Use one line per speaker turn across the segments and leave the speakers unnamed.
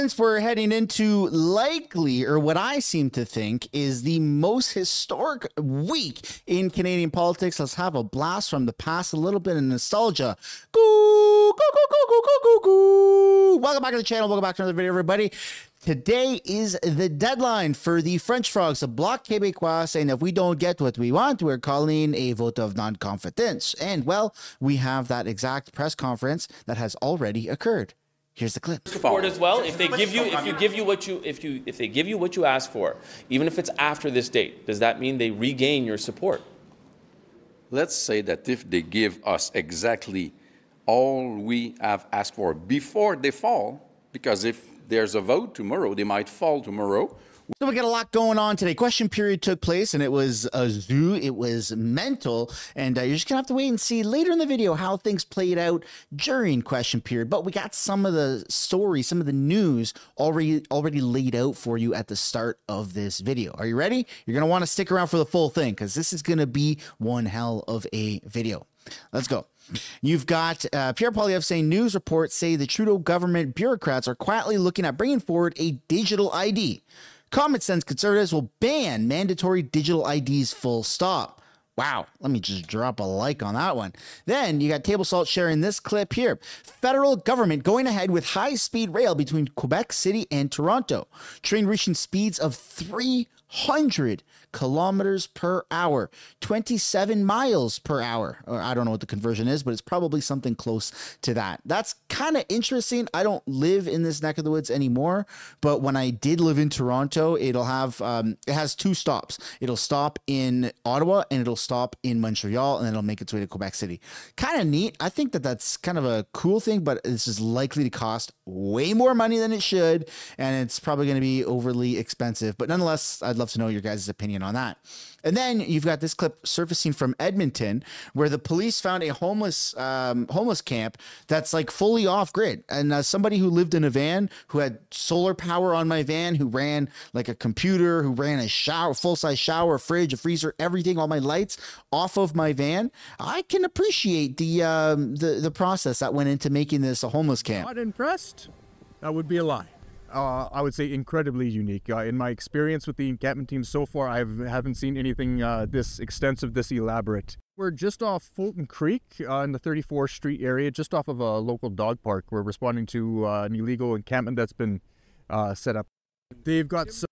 Since we're heading into likely, or what I seem to think, is the most historic week in Canadian politics, let's have a blast from the past, a little bit of nostalgia. Go, go, go, go, go, go, go, go. Welcome back to the channel. Welcome back to another video, everybody. Today is the deadline for the French frogs, the Bloc Québécois, saying if we don't get what we want, we're calling a vote of non-confidence. And, well, we have that exact press conference that has already occurred. Here's the clip.
Support as well. If they give you what you ask for, even if it's after this date, does that mean they regain your support?
Let's say that if they give us exactly all we have asked for before they fall, because if there's a vote tomorrow, they might fall tomorrow.
So we got a lot going on today. Question period took place, and it was a zoo. It was mental, and you're just gonna have to wait and see later in the video how things played out during question period. But we got some of the stories, some of the news already laid out for you at the start of this video. Are you ready? You're gonna want to stick around for the full thing because this is gonna be one hell of a video. Let's go. You've got Pierre Poilievre saying news reports say the Trudeau government bureaucrats are quietly looking at bringing forward a digital ID. Common sense conservatives will ban mandatory digital IDs full stop. Wow, let me just drop a like on that one. Then you got Table Salt sharing this clip here. Federal government going ahead with high-speed rail between Quebec City and Toronto. Train reaching speeds of 300 kilometers per hour, 27 miles per hour. Or I don't know what the conversion is, but it's probably something close to that. That's kind of interesting. I don't live in this neck of the woods anymore, but when I did live in Toronto, it'll have it has two stops. It'll stop in Ottawa and it'll stop in Montreal, and then it'll make its way to Quebec City. Kind of neat. I think that that's kind of a cool thing, but this is likely to cost way more money than it should, and it's probably going to be overly expensive. But nonetheless, I'd love to know your guys' opinion on that. And then you've got this clip surfacing from Edmonton, where the police found a homeless camp that's like fully off grid. And somebody who lived in a van, who had solar power on my van, who ran like a computer, who ran a shower, full-size shower, fridge, a freezer, everything, all my lights off of my van. I can appreciate the process that went into making this a homeless camp.
Not impressed? That would be a lie. I would say incredibly unique. In my experience with the encampment team so far, I haven't seen anything this extensive, this elaborate. We're just off Fulton Creek in the 34th Street area, just off of a local dog park. We're responding to an illegal encampment that's been set up. They've got some...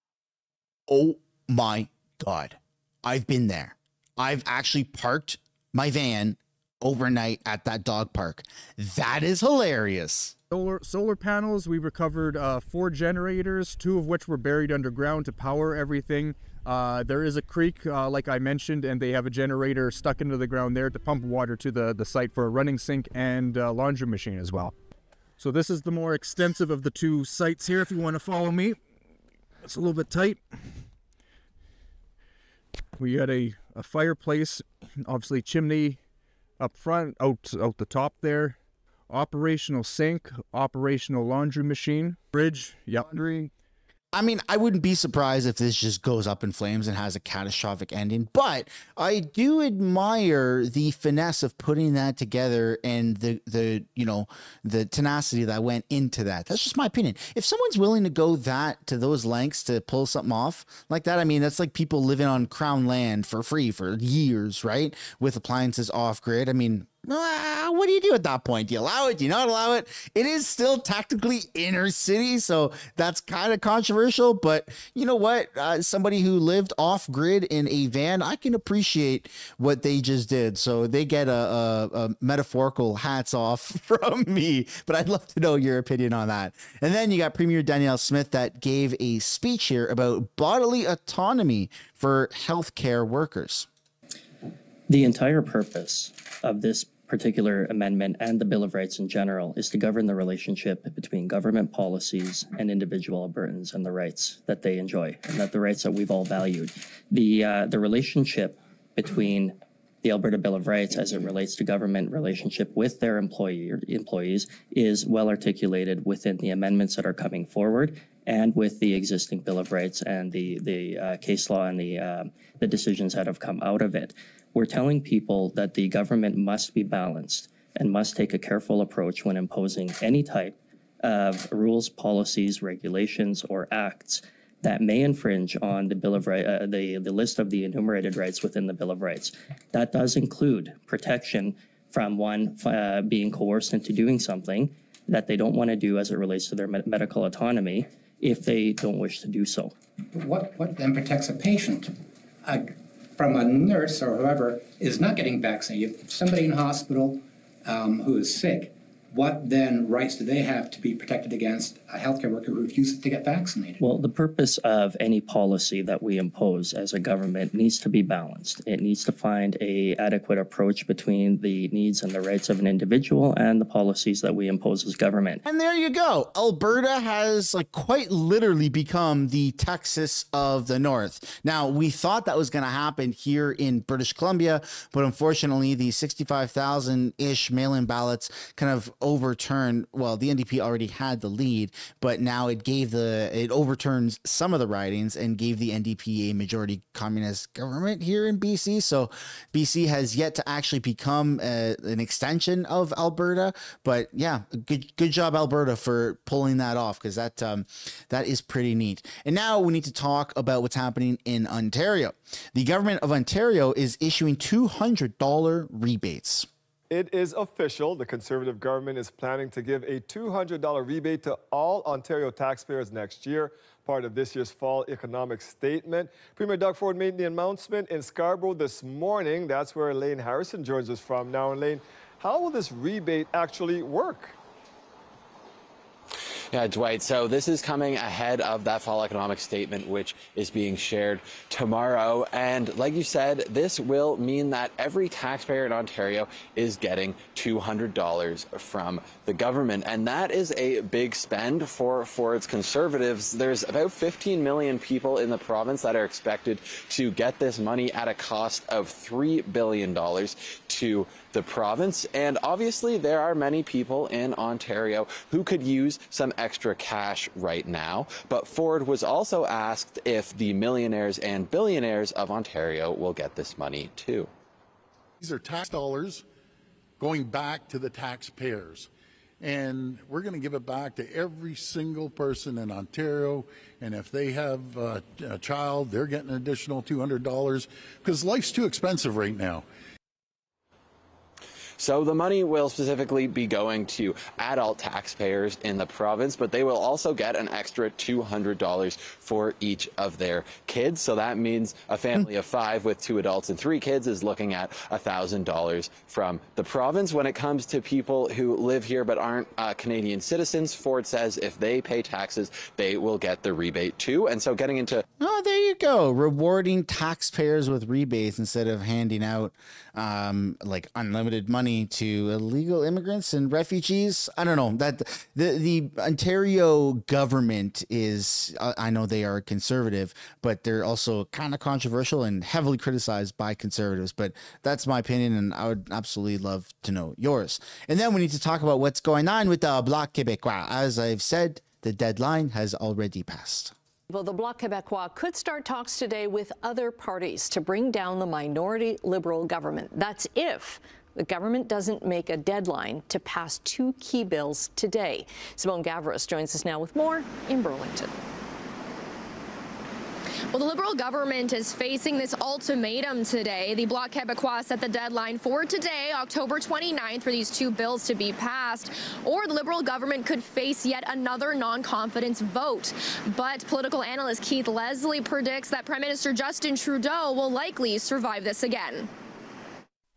Oh my God. I've been there. I've actually parked my van overnight at that dog park. That is hilarious.
Solar panels. We recovered 4 generators, 2 of which were buried underground to power everything. There is a creek, like I mentioned, and they have a generator stuck into the ground there to pump water to the site for a running sink and laundry machine as well. So this is the more extensive of the 2 sites here, if you want to follow me. It's a little bit tight. We got a fireplace, obviously chimney up front, out the top there. Operational sink, operational laundry machine, fridge, yep. Laundry.
I mean, I wouldn't be surprised if this just goes up in flames and has a catastrophic ending, but I do admire the finesse of putting that together and the tenacity that went into that. That's just my opinion. If someone's willing to go to those lengths to pull something off like that, I mean, that's like people living on crown land for free for years, right? With appliances off grid. I mean, what do you do at that point? Do you allow it? Do you not allow it? It is still technically inner city, so that's kind of controversial. But you know what? Somebody who lived off grid in a van, I can appreciate what they just did. So they get a metaphorical hats off from me. But I'd love to know your opinion on that. And then you got Premier Danielle Smith that gave a speech here about bodily autonomy for healthcare workers.
The entire purpose of this particular amendment and the Bill of Rights in general is to govern the relationship between government policies and individual Albertans and the rights that they enjoy and that the rights that we've all valued. The relationship between the Alberta Bill of Rights as it relates to government relationship with their employees is well articulated within the amendments that are coming forward and with the existing Bill of Rights and the case law and the decisions that have come out of it. We're telling people that the government must be balanced and must take a careful approach when imposing any type of rules, policies, regulations, or acts that may infringe on the Bill of the list of the enumerated rights within the Bill of Rights. That does include protection from one being coerced into doing something that they don't want to do as it relates to their medical autonomy if they don't wish to do so.
What then protects a patient from a nurse or whoever is not getting vaccinated? If somebody in hospital who is sick, what then rights do they have to be protected against a healthcare worker who refuses to get vaccinated?
Well, the purpose of any policy that we impose as a government needs to be balanced. It needs to find an adequate approach between the needs and the rights of an individual and the policies that we impose as government.
And there you go. Alberta has quite literally become the Texas of the North. Now, we thought that was going to happen here in British Columbia, but unfortunately, the 65,000-ish mail-in ballots kind of overturned. Well, the NDP already had the lead, but now it overturns some of the ridings and gave the NDP a majority communist government here in BC. So BC has yet to actually become an extension of Alberta. But yeah, good job, Alberta, for pulling that off, because that is pretty neat. And now we need to talk about what's happening in Ontario. The government of Ontario is issuing $200 rebates.
It is official. The Conservative government is planning to give a $200 rebate to all Ontario taxpayers next year, part of this year's fall economic statement. Premier Doug Ford made the announcement in Scarborough this morning. That's where Elaine Harrison joins us from. Now, Elaine, how will this rebate actually work?
Yeah, Dwight, so this is coming ahead of that fall economic statement, which is being shared tomorrow. And like you said, this will mean that every taxpayer in Ontario is getting $200 from the government. And that is a big spend for its Conservatives. There's about 15 million people in the province that are expected to get this money at a cost of $3 billion to the province. And obviously, there are many people in Ontario who could use some extra cash right now. But Ford was also asked if the millionaires and billionaires of Ontario will get this money too.
These are tax dollars going back to the taxpayers. And we're going to give it back to every single person in Ontario. And if they have a child, they're getting an additional $200 because life's too expensive right now.
So the money will specifically be going to adult taxpayers in the province, but they will also get an extra $200 for each of their kids. So that means a family of 5 with 2 adults and 3 kids is looking at $1,000 from the province. When it comes to people who live here but aren't Canadian citizens, Ford says if they pay taxes, they will get the rebate too. And so getting into...
Oh, there you go. Rewarding taxpayers with rebates instead of handing out unlimited money to illegal immigrants and refugees. I don't know, that the Ontario government is, I know they are conservative, but they're also kind of controversial and heavily criticized by conservatives. But that's my opinion, and I would absolutely love to know yours. And then we need to talk about what's going on with the Bloc Québécois. As I've said, the deadline has already passed.
Well, the Bloc Québécois could start talks today with other parties to bring down the minority Liberal government. That's if the government doesn't make a deadline to pass 2 key bills today. Simone Gavras joins us now with more in Burlington.
Well, the Liberal government is facing this ultimatum today. The Bloc Québécois set the deadline for today, October 29th, for these 2 bills to be passed, or the Liberal government could face yet another non-confidence vote. But political analyst Keith Leslie predicts that Prime Minister Justin Trudeau will likely survive this again.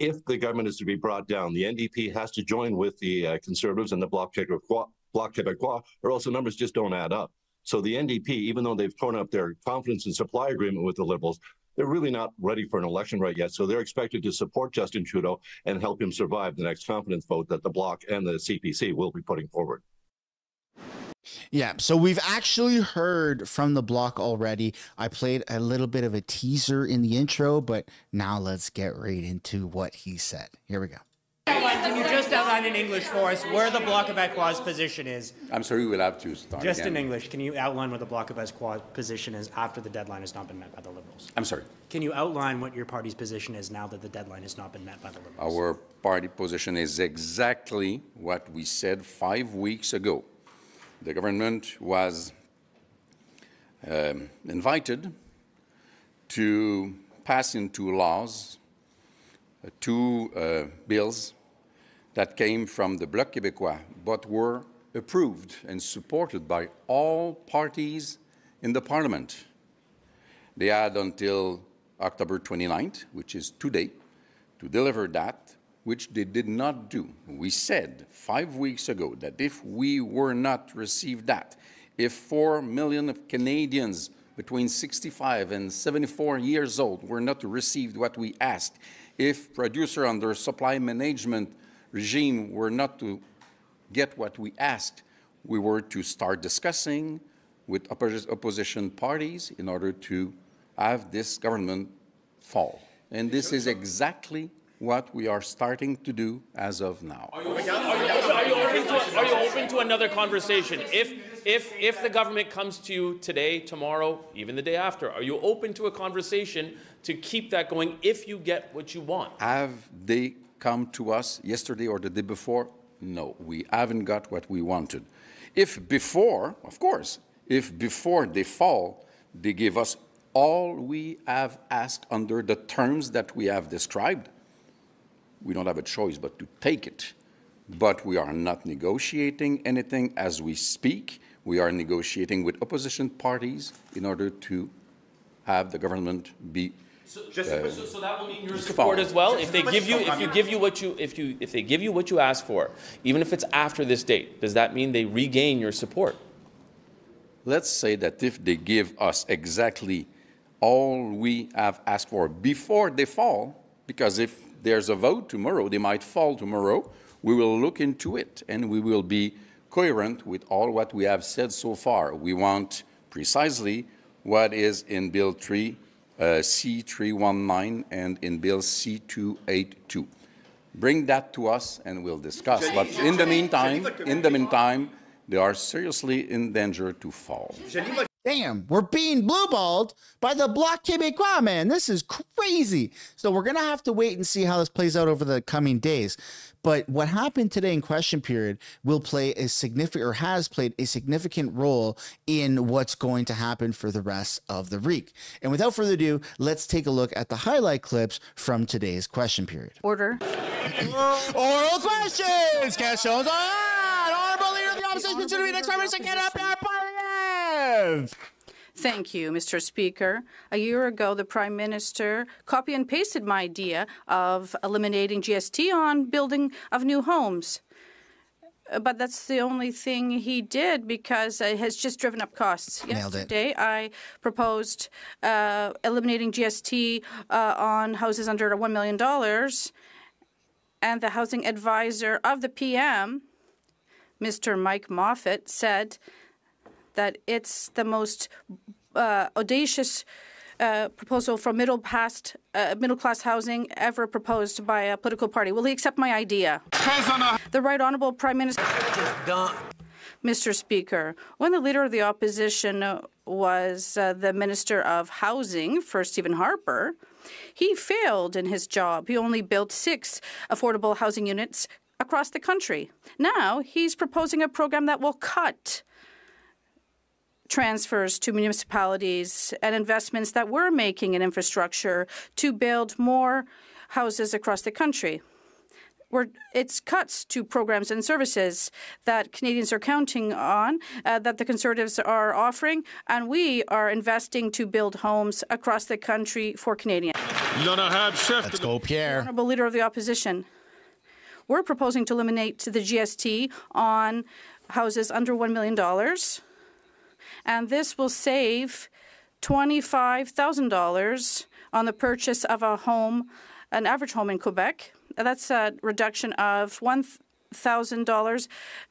If the government is to be brought down, the NDP has to join with the Conservatives and the Bloc Québécois, or else the numbers just don't add up. So the NDP, even though they've torn up their confidence and supply agreement with the Liberals, they're really not ready for an election right yet. So they're expected to support Justin Trudeau and help him survive the next confidence vote that the Bloc and the CPC will be putting forward.
Yeah, so we've actually heard from the Bloc already. I played a little bit of a teaser in the intro, but now let's get right into what he said. Here we go.
Can you just outline in English for us where the Bloc Québécois position is?
I'm sorry, we will have to start
Just
again.
in English, can you outline what the Bloc Québécois position is after the deadline has not been met by the Liberals?
I'm sorry.
Can you outline what your party's position is now that the deadline has not been met by the Liberals?
Our party position is exactly what we said 5 weeks ago. the government was invited to pass into laws two bills that came from the Bloc Québécois, but were approved and supported by all parties in the Parliament. They had until October 29th, which is today, to deliver that, which they did not do. We said 5 weeks ago that if we were not received that, if 4 million of Canadians between 65 and 74 years old were not received what we asked, if producers under supply management regime were not to get what we asked, we were to start discussing with opposition parties in order to have this government fall. And this is exactly what we are starting to do as of now.
Are you open to another conversation? If the government comes to you today, tomorrow, even the day after, are you open to a conversation to keep that going if you get what you want?
Have they come to us yesterday or the day before? No, we haven't got what we wanted. If before, of course, if before they fall, they give us all we have asked under the terms that we have described, we don't have a choice but to take it. But we are not negotiating anything as we speak. We are negotiating with opposition parties in order to have the government be.
So that will mean your support as well. If they give you what you ask for, even if it's after this date, does that mean they regain your support?
Let's say that if they give us exactly all we have asked for before they fall, because if there's a vote tomorrow, they might fall tomorrow, we will look into it and we will be coherent with all what we have said so far. We want precisely what is in Bill 3, C319 and in Bill C282. Bring that to us and we'll discuss. But in the meantime, they are seriously in danger to fall.
Damn, we're being blue-balled by the Bloc Québécois, man. This is crazy. So we're going to have to wait and see how this plays out over the coming days. But what happened today in question period will play a significant, or has played a significant role in what's going to happen for the rest of the week. And without further ado, let's take a look at the highlight clips from today's question period.
Order.
Oral questions. Questions on. Honorable Leader of the Opposition to be next Prime Minister Canada, Pierre.
Thank you, Mr. Speaker. A year ago, the Prime Minister copy and pasted my idea of eliminating GST on building of new homes. But that's the only thing he did because it has just driven up costs. Yesterday, I proposed eliminating GST on houses under $1 million. And the housing advisor of the PM, Mr. Mike Moffat, said that it's the most audacious proposal for middle class housing ever proposed by a political party. Will he accept my idea? The Right Honourable Prime Minister. Mr. Speaker, when the Leader of the Opposition was the Minister of Housing for Stephen Harper, he failed in his job. He only built 6 affordable housing units across the country. Now he's proposing a program that will cut transfers to municipalities and investments that we're making in infrastructure to build more houses across the country. It's cuts to programs and services that Canadians are counting on, that the Conservatives are offering, and we are investing to build homes across the country for Canadians.
Let's go, Pierre.
Honourable Leader of the Opposition, we're proposing to eliminate the GST on houses under $1 million. And this will save $25,000 on the purchase of a home, an average home in Quebec. That's a reduction of $1,000,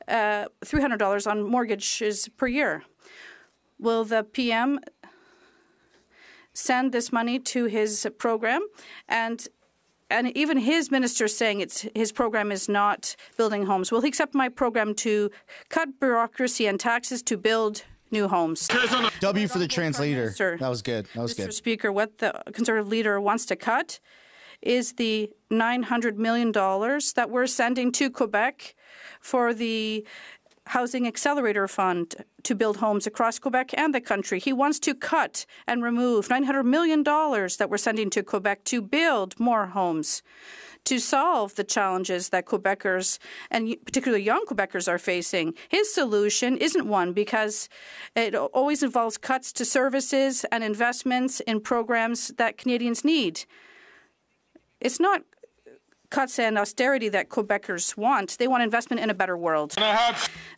$300 on mortgages per year. Will the PM send this money to his program? And even his minister is saying his program is not building homes. Will he accept my program to cut bureaucracy and taxes to build new homes?
W for the translator. That was good. That was good.
Mr. Speaker, what the Conservative leader wants to cut is the $900 million that we're sending to Quebec for the Housing Accelerator Fund to build homes across Quebec and the country. He wants to cut and remove $900 million that we're sending to Quebec to build more homes, to solve the challenges that Quebecers, and particularly young Quebecers, are facing. His solution isn't one, because it always involves cuts to services and investments in programs that Canadians need. It's not cuts and austerity that Quebecers want. They want investment in a better world.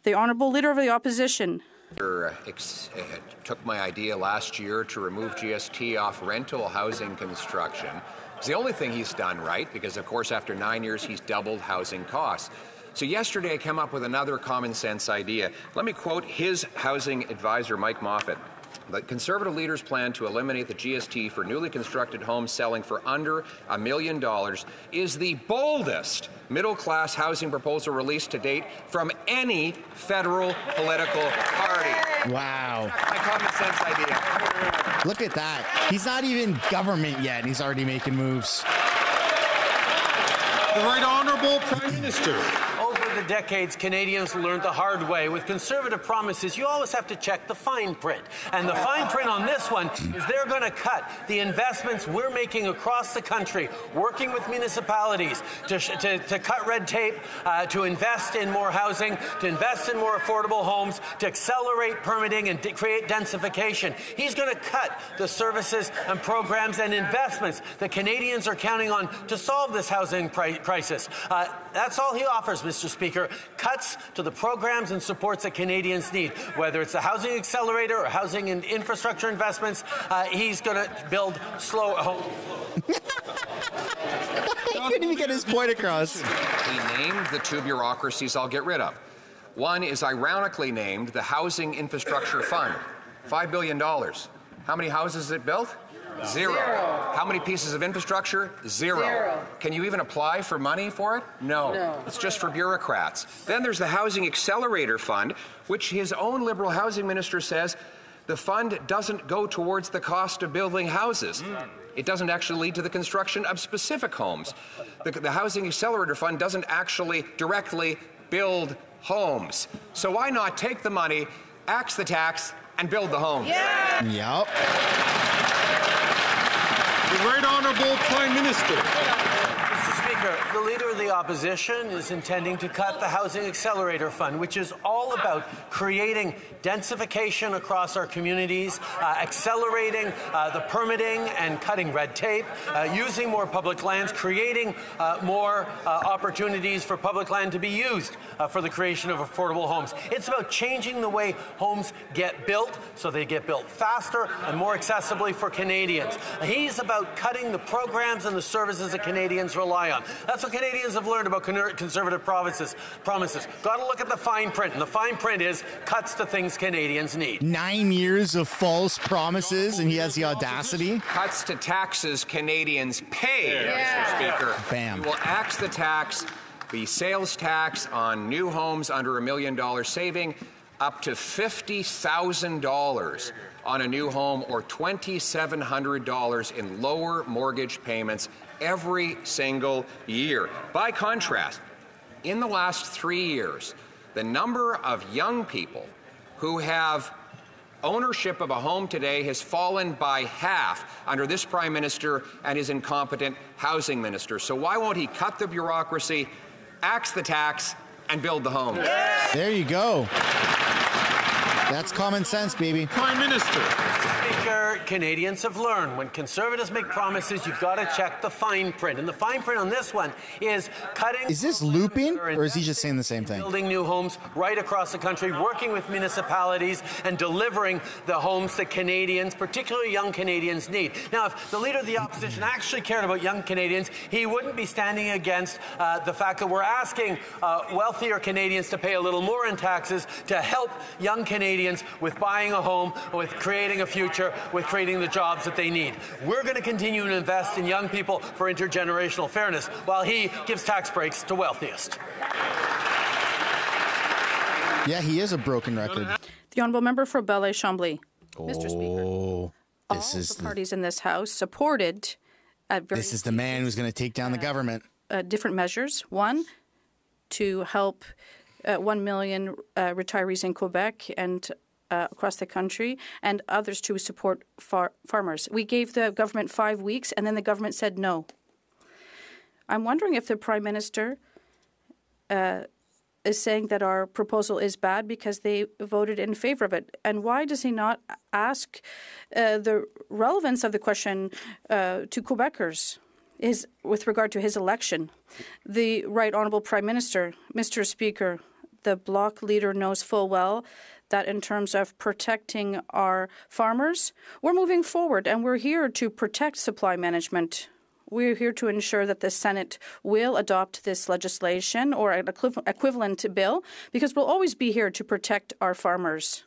The Honourable Leader of the Opposition.
Took my idea last year to remove GST off rental housing construction. It's the only thing he's done right, because of course after 9 years he's doubled housing costs. So yesterday I came up with another common sense idea. Let me quote his housing advisor, Mike Moffat. The Conservative leaders plan to eliminate the GST for newly constructed homes selling for under $1 million is the boldest middle-class housing proposal released to date from any federal political party.
Wow.
My common sense idea.
Look at that. He's not even government yet, and he's already making moves.
The Right Honourable Prime Minister. Over the decades, Canadians learned the hard way. With Conservative promises, you always have to check the fine print. And the fine print on this one is they're going to cut the investments we're making across the country, working with municipalities to cut red tape, to invest in more housing, to invest in more affordable homes, to accelerate permitting and create densification. He's going to cut the services and programs and investments that Canadians are counting on to solve this housing crisis. That's all he offers, Mr. Speaker. Cuts to the programs and supports that Canadians need, whether it's the Housing Accelerator or housing and infrastructure investments. He's going to build slow homes.
He couldn't even get his point across.
He named the two bureaucracies I'll get rid of. One is ironically named the Housing Infrastructure Fund, $5 billion. How many houses is it built? Zero. How many pieces of infrastructure? Zero. Can you even apply for money for it? No. It's just for bureaucrats. Then there's the Housing Accelerator Fund, which his own Liberal housing minister says the fund doesn't go towards the cost of building houses. It doesn't actually lead to the construction of specific homes. The Housing Accelerator Fund doesn't actually directly build homes. So why not take the money, axe the tax, and build the homes?
Yeah. Yep.
The Right Honourable Prime Minister. Mr. Speaker, the Leader of the Opposition is intending to cut the Housing Accelerator Fund, which is all about creating densification across our communities, accelerating the permitting and cutting red tape, using more public lands, creating more opportunities for public land to be used for the creation of affordable homes. It's about changing the way homes get built so they get built faster and more accessibly for Canadians. He's about cutting the programs and the services that Canadians rely on. That's what Canadians have learned about Conservative promises. Got to look at the fine print, and the fine print is cuts to things Canadians need. 9
years of false promises, and he has the audacity.
Cuts to taxes Canadians pay, Mr. Speaker.
Bam.
He will axe the tax, the sales tax on new homes under $1 million, saving up to $50,000 on a new home, or $2,700 in lower mortgage payments every single year. By contrast, in the last 3 years, the number of young people who have ownership of a home today has fallen by half under this Prime Minister and his incompetent housing minister. So why won't he cut the bureaucracy, axe the tax, and build the home?
There you go. That's common sense, baby.
Prime Minister. Speaker, Canadians have learned when Conservatives make promises, you've got to check the fine print. And the fine print on this one is cutting...
Is this looping, or is he just saying the same thing?
Building new homes right across the country, working with municipalities and delivering the homes that Canadians, particularly young Canadians, need. Now, if the Leader of the Opposition actually cared about young Canadians, he wouldn't be standing against the fact that we're asking wealthier Canadians to pay a little more in taxes to help young Canadians with buying a home, with creating a future, with creating the jobs that they need. We're going to continue to invest in young people for intergenerational fairness, while he gives tax breaks to wealthiest.
Yeah, he is a broken record.
The Honourable Member for Belleuil-Chambly. Mr. Speaker,
all
the parties in this House supported
this is the man who's going to take down the government.
Different measures. One, to help 1 million retirees in Quebec and across the country, and others to support farmers. We gave the government 5 weeks, and then the government said no. I'm wondering if the Prime Minister is saying that our proposal is bad because they voted in favor of it. And why does he not ask the relevance of the question to Quebecers with regard to his election? The Right Honourable Prime Minister, Mr. Speaker, the Bloc leader knows full well that in terms of protecting our farmers, we're moving forward and we're here to protect supply management. We're here to ensure that the Senate will adopt this legislation or an equivalent bill, because we'll always be here to protect our farmers.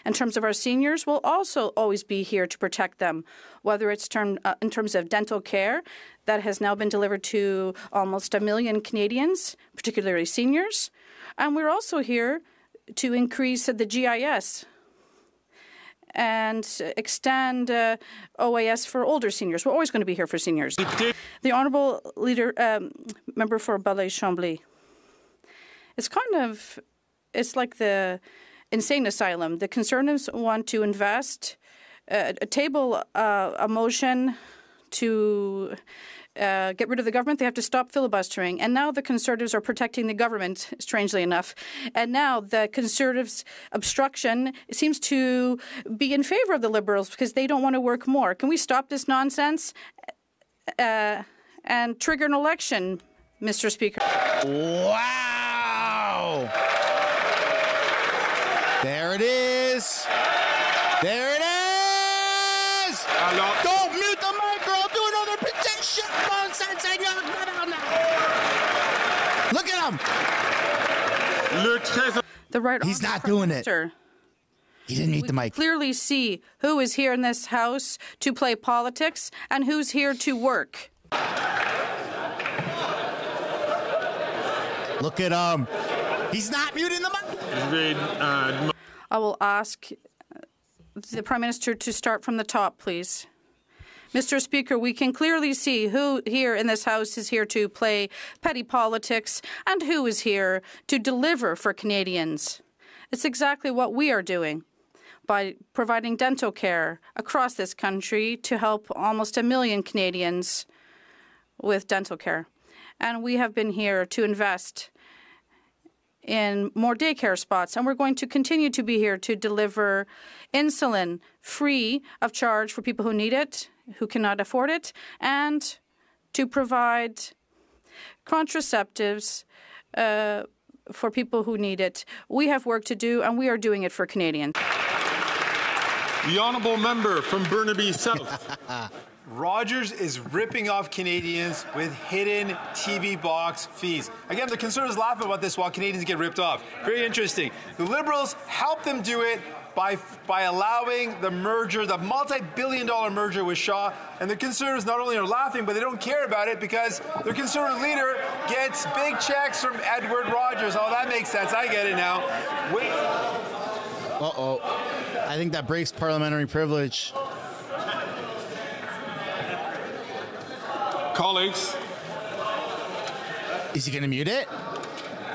In terms of our seniors, we'll also always be here to protect them, whether it's in terms of dental care that has now been delivered to almost 1 million Canadians, particularly seniors. And we're also here to increase the GIS and extend OAS for older seniors. We're always going to be here for seniors. The Honourable Leader, Member for Belleuil-Chambly. It's like the insane asylum. The Conservatives want to invest, table a motion to get rid of the government. They have to stop filibustering. And now the Conservatives are protecting the government, strangely enough. And now the Conservatives' obstruction seems to be in favor of the Liberals because they don't want to work more. Can we stop this nonsense and trigger an election, Mr. Speaker?
Wow! There it is. There it is. Don't mute the mic or I'll do another petition. Look at him.
The right.
He's not doing it. He didn't mute the mic.
Clearly see who is here in this house to play politics and who's here to work.
Look at him. He's not muting the mic.
I will ask the Prime Minister to start from the top, please. Mr. Speaker, we can clearly see who here in this House is here to play petty politics and who is here to deliver for Canadians. It's exactly what we are doing by providing dental care across this country to help almost 1 million Canadians with dental care. And we have been here to invest in more daycare spots, and we're going to continue to be here to deliver insulin free of charge for people who need it, who cannot afford it, and to provide contraceptives for people who need it. We have work to do, and we are doing it for Canadians.
The Honourable Member from Burnaby South. Rogers is ripping off Canadians with hidden TV box fees. Again, the Conservatives laugh about this while Canadians get ripped off. Very interesting. The Liberals help them do it by allowing the merger, the multi-billion-dollar merger with Shaw. And the Conservatives not only are laughing, but they don't care about it because their Conservative leader gets big checks from Edward Rogers. Oh, that makes sense. I get it now.
Uh-oh. I think that breaks parliamentary privilege.
Colleagues.
Is he going to mute it?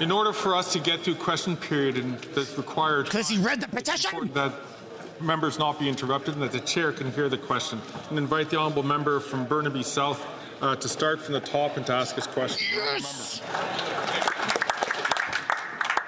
In order for us to get through question period and that's required...
Because he read the petition?
That members not be interrupted and that the chair can hear the question. And invite the Honourable Member from Burnaby South to start from the top and to ask his question.
Yes!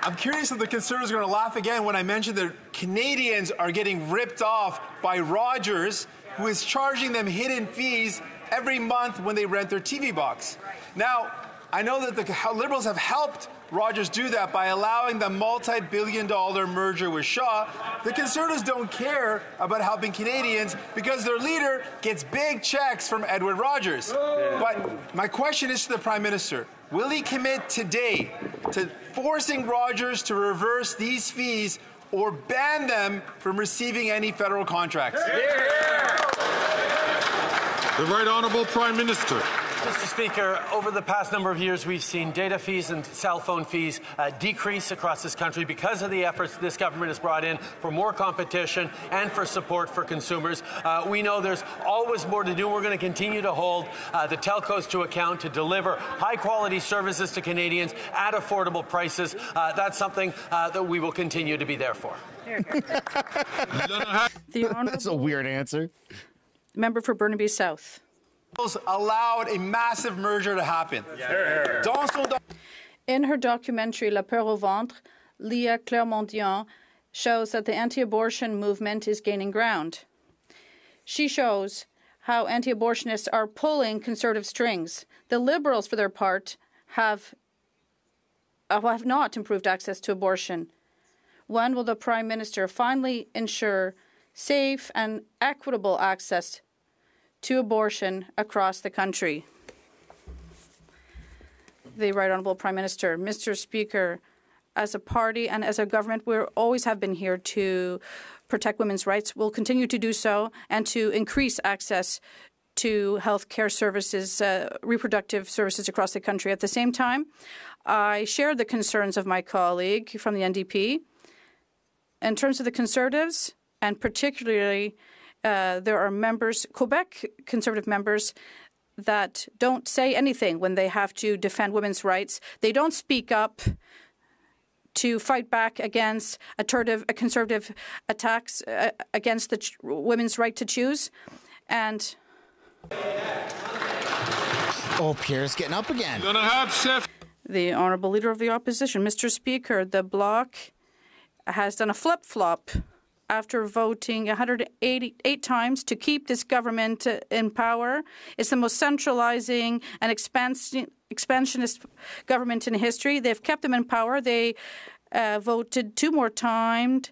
I'm curious if the Conservatives are going to laugh again when I mention that Canadians are getting ripped off by Rogers, who is charging them hidden fees every month when they rent their TV box. Now, I know that the Liberals have helped Rogers do that by allowing the multi-billion-dollar merger with Shaw. The Conservatives don't care about helping Canadians because their leader gets big checks from Edward Rogers. But my question is to the Prime Minister. Will he commit today to forcing Rogers to reverse these fees or ban them from receiving any federal contracts?
The Right Honourable Prime Minister.
Mr. Speaker, over the past number of years, we've seen data fees and cell phone fees decrease across this country because of the efforts this government has brought in for more competition and for support for consumers. We know there's always more to do. We're going to continue to hold the telcos to account to deliver high-quality services to Canadians at affordable prices. That's something that we will continue to be there for.
That's a weird answer.
Member for Burnaby South.
Allowed a massive merger to happen.
In her documentary La Peur au Ventre, Leah Clermont-Dion shows that the anti-abortion movement is gaining ground. She shows how anti-abortionists are pulling conservative strings. The Liberals, for their part, have not improved access to abortion. When will the Prime Minister finally ensure safe and equitable access to abortion across the country? The Right Honourable Prime Minister. Mr. Speaker, as a party and as a government, we always have been here to protect women's rights. We'll continue to do so and to increase access to health care services, reproductive services across the country. At the same time, I share the concerns of my colleague from the NDP. In terms of the Conservatives, and particularly there are members, Quebec Conservative members, that don't say anything when they have to defend women's rights. They don't speak up to fight back against conservative attacks against the women's right to choose. And
Pierre's getting up again.
The Honourable Leader of the Opposition. Mr. Speaker, the Bloc has done a flip-flop after voting 188 times to keep this government in power. It's the most centralizing and expansionist government in history. They've kept them in power. They voted two more times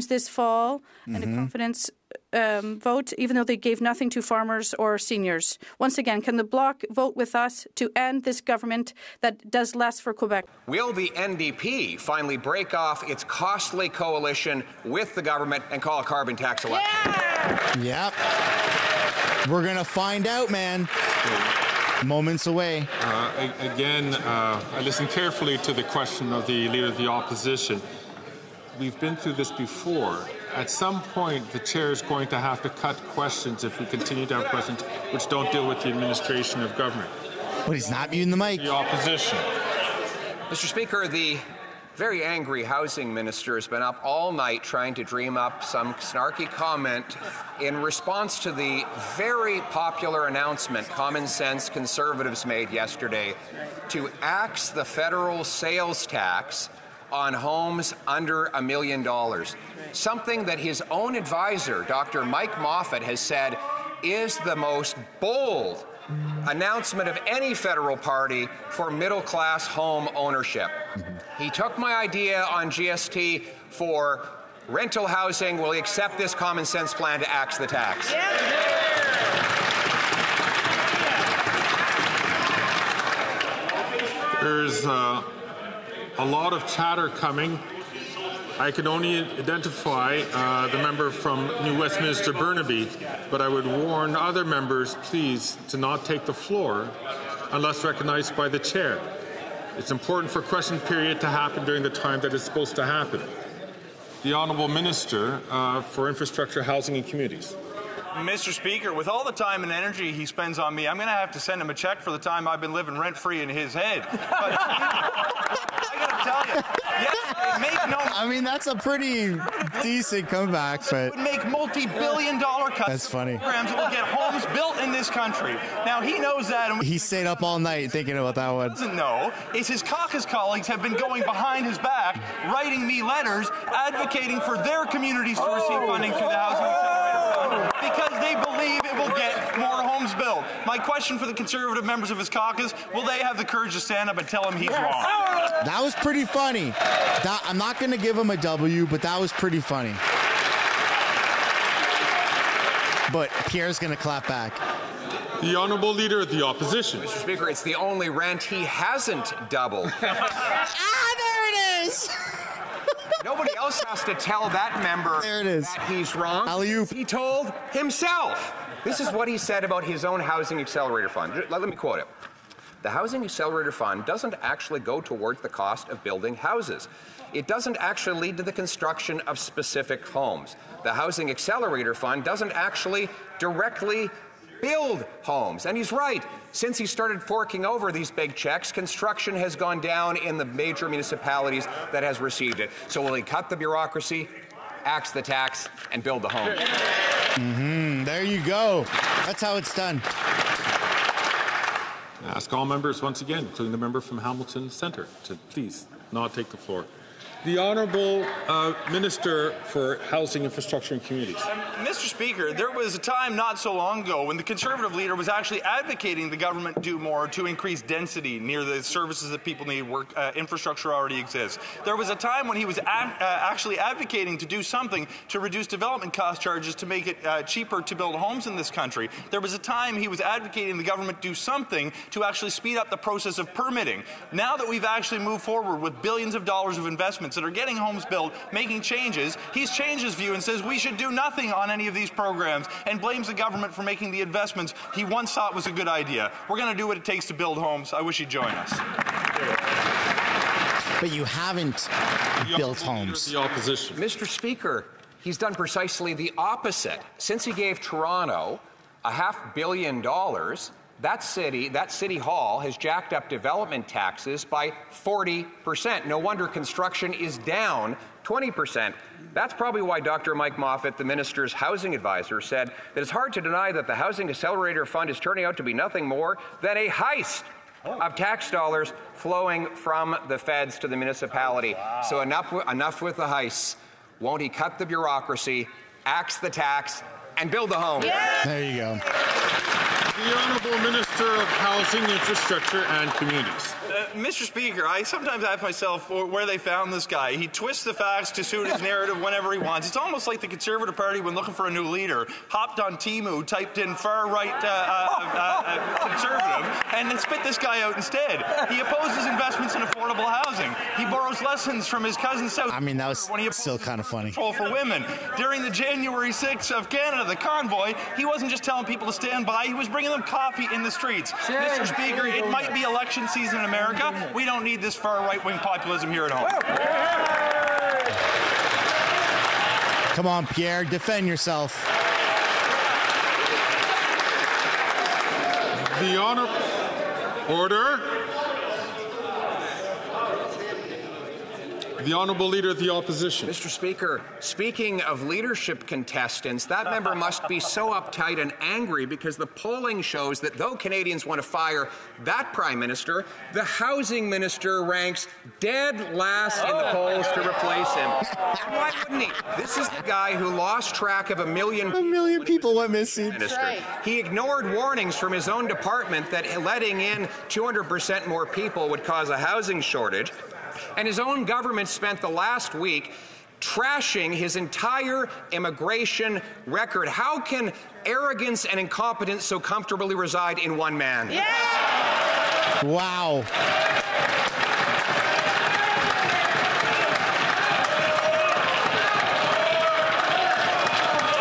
this fall in a confidence vote, even though they gave nothing to farmers or seniors. Once again, can the Bloc vote with us to end this government that does less for Quebec?
Will the NDP finally break off its costly coalition with the government and call a carbon tax election?
Yep. We're going to find out, man. Moments away.
Again, I listened carefully to the question of the Leader of the Opposition. We've been through this before. At some point, the chair is going to have to cut questions if we continue to have questions which don't deal with the administration of government.
But he's not muting the mic.
The opposition.
Mr. Speaker, the very angry housing minister has been up all night trying to dream up some snarky comment in response to the very popular announcement Common Sense Conservatives made yesterday to axe the federal sales tax on homes under $1 million, something that his own advisor, Dr. Mike Moffat, has said is the most bold announcement of any federal party for middle-class home ownership. He took my idea on GST for rental housing. Will he accept this common sense plan to axe the tax?
There's a lot of chatter coming. I can only identify the member from New Westminster Burnaby, but I would warn other members, please, to not take the floor unless recognized by the chair. It's important for question period to happen during the time that it's supposed to happen. The Honourable Minister for Infrastructure, Housing and Communities.
Mr. Speaker, with all the time and energy he spends on me, I'm going to have to send him a check for the time I've been living rent-free in his head. But I got to tell you, yes, they make no...
I mean, that's a pretty decent comeback, but...
would make multi-billion-dollar cuts.
That's funny.
Programs that will get homes built in this country. Now, he knows that. And
he stayed up all night thinking about that one.
Doesn't know is his caucus colleagues have been going behind his back, writing me letters advocating for their communities to receive funding through the Housing Accelerator Fund because they believe it will get more homes built. My question for the Conservative members of his caucus, will they have the courage to stand up and tell him he's wrong?
That was pretty funny. I'm not going to give him a W, but that was pretty funny. But Pierre's going to clap back.
The Honourable Leader of the Opposition.
Mr. Speaker, it's the only rent he hasn't doubled.
There it is!
No nobody else has to tell that member that he's wrong.
Alley-oop.
He told himself. This is what he said about his own Housing Accelerator Fund. Let me quote it. The Housing Accelerator Fund doesn't actually go towards the cost of building houses. It doesn't actually lead to the construction of specific homes. The Housing Accelerator Fund doesn't actually directly build homes. And he's right. Since he started forking over these big checks, construction has gone down in the major municipalities that has received it. So will he cut the bureaucracy, axe the tax, and build the homes?
There you go. That's how it's done.
Ask all members once again, including the member from Hamilton Centre, to please not take the floor. The Honourable Minister for Housing, Infrastructure and Communities.
Mr. Speaker, there was a time not so long ago when the Conservative leader was actually advocating the government do more to increase density near the services that people need. Infrastructure already exists. There was a time when he was actually advocating to do something to reduce development cost charges to make it cheaper to build homes in this country. There was a time he was advocating the government do something to actually speed up the process of permitting. Now that we've actually moved forward with billions of dollars of investments that are getting homes built, making changes, he's changed his view and says we should do nothing on any of these programs and blames the government for making the investments he once thought was a good idea. We're going to do what it takes to build homes. I wish he'd join us.
But you haven't built homes.
The opposition.
Mr. Speaker, he's done precisely the opposite. Since he gave Toronto $500 million, that city hall has jacked up development taxes by 40%. No wonder construction is down 20%. That's probably why Dr. Mike Moffat, the minister's housing advisor, said that it's hard to deny that the Housing Accelerator Fund is turning out to be nothing more than a heist of tax dollars flowing from the feds to the municipality. Wow. So enough with the heists. Won't he cut the bureaucracy, axe the tax, and build the home?
Yeah. There you go.
The Honourable Minister of Housing, Infrastructure and Communities.
Mr. Speaker, I sometimes ask myself where they found this guy. He twists the facts to suit his narrative whenever he wants. It's almost like the Conservative Party, when looking for a new leader, hopped on Temu, typed in far-right Conservative, and then spit this guy out instead. He opposes investments in affordable housing. He borrows lessons from his cousin South.
I mean, that was still kind of funny.
Control for women. During the January 6th of Canada, the convoy, he wasn't just telling people to stand by, he was bringing them coffee in the streets. Mr. Speaker, it might be election season in America. We don't need this far right-wing populism here at home.
Come on, Pierre, defend yourself.
The Order. The Honourable Leader of the Opposition.
Mr. Speaker, speaking of leadership contestants, that member must be so uptight and angry because the polling shows that though Canadians want to fire that Prime Minister, the Housing Minister ranks dead last in the polls to replace him. Why wouldn't he? This is the guy who lost track of 1 million people.
1 million people went missing.
Right. He ignored warnings from his own department that letting in 200% more people would cause a housing shortage. And his own government spent the last week trashing his entire immigration record. How can arrogance and incompetence so comfortably reside in one man?
Yeah! Wow.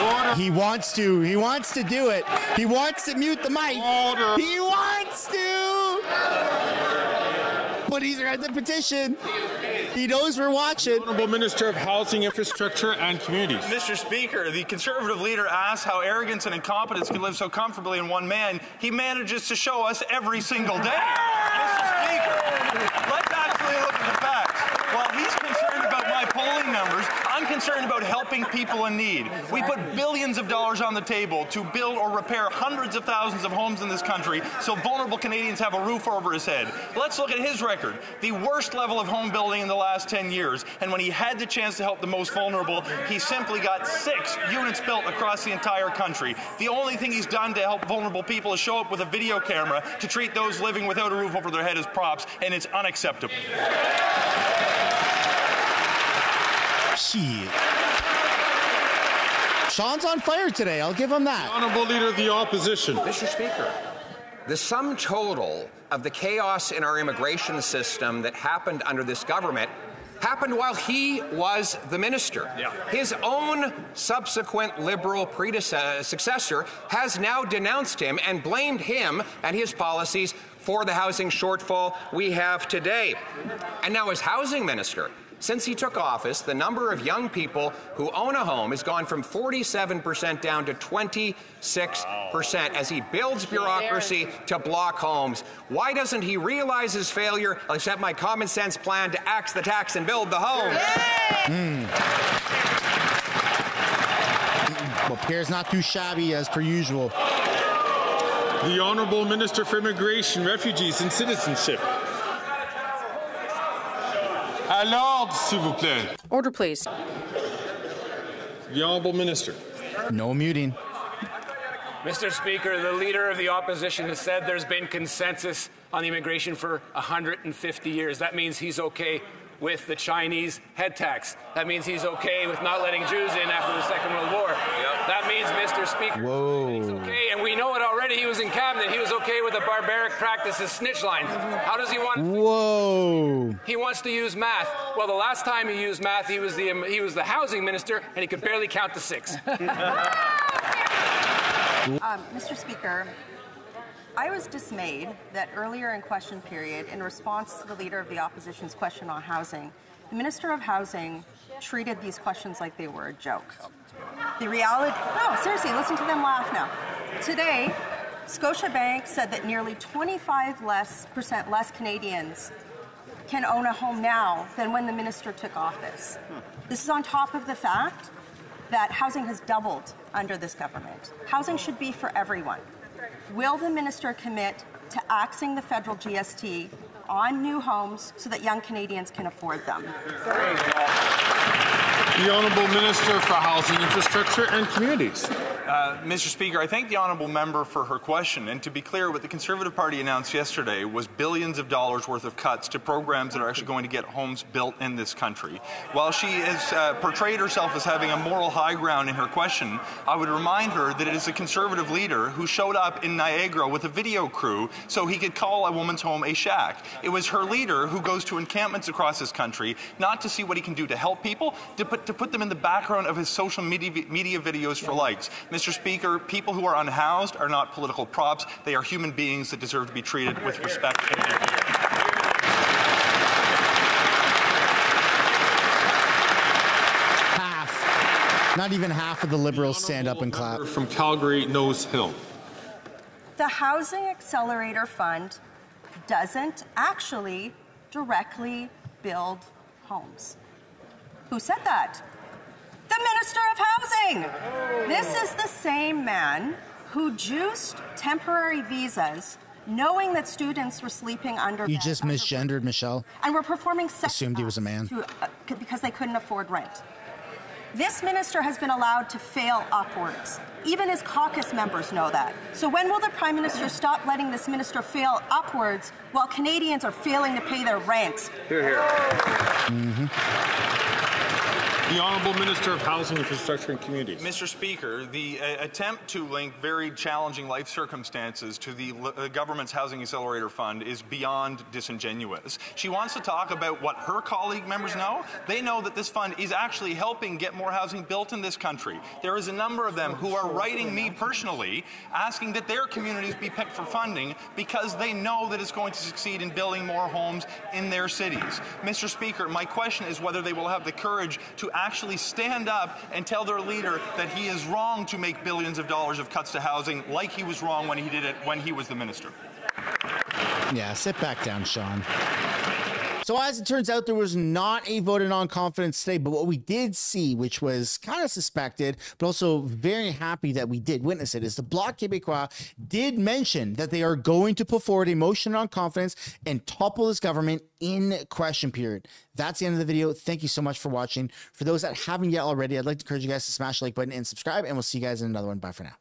Order. He wants to do it. He wants to mute the mic.
Order.
He wants to. But he's read the petition. He knows we're watching.
Honourable Minister of Housing, Infrastructure and Communities.
Mr. Speaker, the Conservative leader asks how arrogance and incompetence can live so comfortably in one man. He manages to show us every single day. Mr. Speaker, let's actually look at the facts. While he's concerned about my polling numbers, I'm concerned about helping people in need. We put billions of dollars on the table to build or repair hundreds of thousands of homes in this country so vulnerable Canadians have a roof over his head. Let's look at his record. The worst level of home building in the last 10 years. And when he had the chance to help the most vulnerable, he simply got 6 units built across the entire country. The only thing he's done to help vulnerable people is show up with a video camera to treat those living without a roof over their head as props, and it's unacceptable.
Shit. Sean's on fire today. I'll give him that.
Honourable Leader of the Opposition.
Mr. Speaker, the sum total of the chaos in our immigration system that happened under this government happened while he was the minister. His own subsequent Liberal successor has now denounced him and blamed him and his policies for the housing shortfall we have today. And now as housing minister, since he took office, the number of young people who own a home has gone from 47% down to 26% as he builds bureaucracy to block homes. Why doesn't he realize his failure, accept my common sense plan to axe the tax and build the home?
Well, Pierre's not too shabby as per usual.
The Honourable Minister for Immigration, Refugees and Citizenship. À l'ordre, s'il vous plaît.
Order, please.
The Honourable Minister.
No muting.
Mr. Speaker, the Leader of the Opposition has said there's been consensus on immigration for 150 years. That means he's okay with the Chinese head tax. That means he's okay with not letting Jews in after the Second World War. That means, Mr. Speaker, he's okay, and we know it already, he was in cabinet, he was okay with the barbaric practice of snitch line. How does he want?
Whoa.
He wants to use math. Well, the last time he used math, he was the housing minister, and he could barely count to 6.
Mr. Speaker, I was dismayed that earlier in question period, in response to the Leader of the Opposition's question on housing, the Minister of Housing treated these questions like they were a joke. The reality, no, seriously, listen to them laugh now. Today, Scotiabank said that nearly 25% less Canadians can own a home now than when the minister took office. This is on top of the fact that housing has doubled under this government. Housing should be for everyone. Will the minister commit to axing the federal GST on new homes so that young Canadians can afford them?
The Honourable Minister for Housing, Infrastructure and Communities.
Mr. Speaker, I thank the honourable member for her question. And to be clear, what the Conservative Party announced yesterday was billions of dollars worth of cuts to programs that are actually going to get homes built in this country. While she has portrayed herself as having a moral high ground in her question, I would remind her that it is a Conservative leader who showed up in Niagara with a video crew so he could call a woman's home a shack. It was her leader who goes to encampments across this country, not to see what he can do to help people, to put them in the background of his social media videos for likes. Mr. Speaker, people who are unhoused are not political props. They are human beings that deserve to be treated with respect and dignity.
Half. Not even half of the Liberals stand up and clap.
From Calgary, Nose Hill.
The Housing Accelerator Fund doesn't actually directly build homes. Who said that? The Minister of Housing. This is the same man who juiced temporary visas knowing that students were sleeping under.
You just misgendered Michelle.
And were performing sex
assumed he was a man.
Because they couldn't afford rent. This minister has been allowed to fail upwards. Even his caucus members know that. So when will the Prime Minister stop letting this minister fail upwards while Canadians are failing to pay their rent?
Hear, hear. The Honourable Minister of Housing, Infrastructure and Communities.
Mr. Speaker, the attempt to link very challenging life circumstances to the government's Housing Accelerator Fund is beyond disingenuous. She wants to talk about what her colleague members know. They know that this fund is actually helping get more housing built in this country. There is a number of them who are writing me personally asking that their communities be picked for funding because they know that it's going to succeed in building more homes in their cities. Mr. Speaker, my question is whether they will have the courage to actually stand up and tell their leader that he is wrong to make billions of dollars of cuts to housing like he was wrong when he did it when he was the minister.
Yeah, sit back down, Sean. So as it turns out, there was not a vote of non-confidence today, but what we did see, which was kind of suspected, but also very happy that we did witness it, is the Bloc Québécois did mention that they are going to put forward a motion on confidence and topple this government in question period. That's the end of the video. Thank you so much for watching. For those that haven't yet already, I'd like to encourage you guys to smash the like button and subscribe, and we'll see you guys in another one. Bye for now.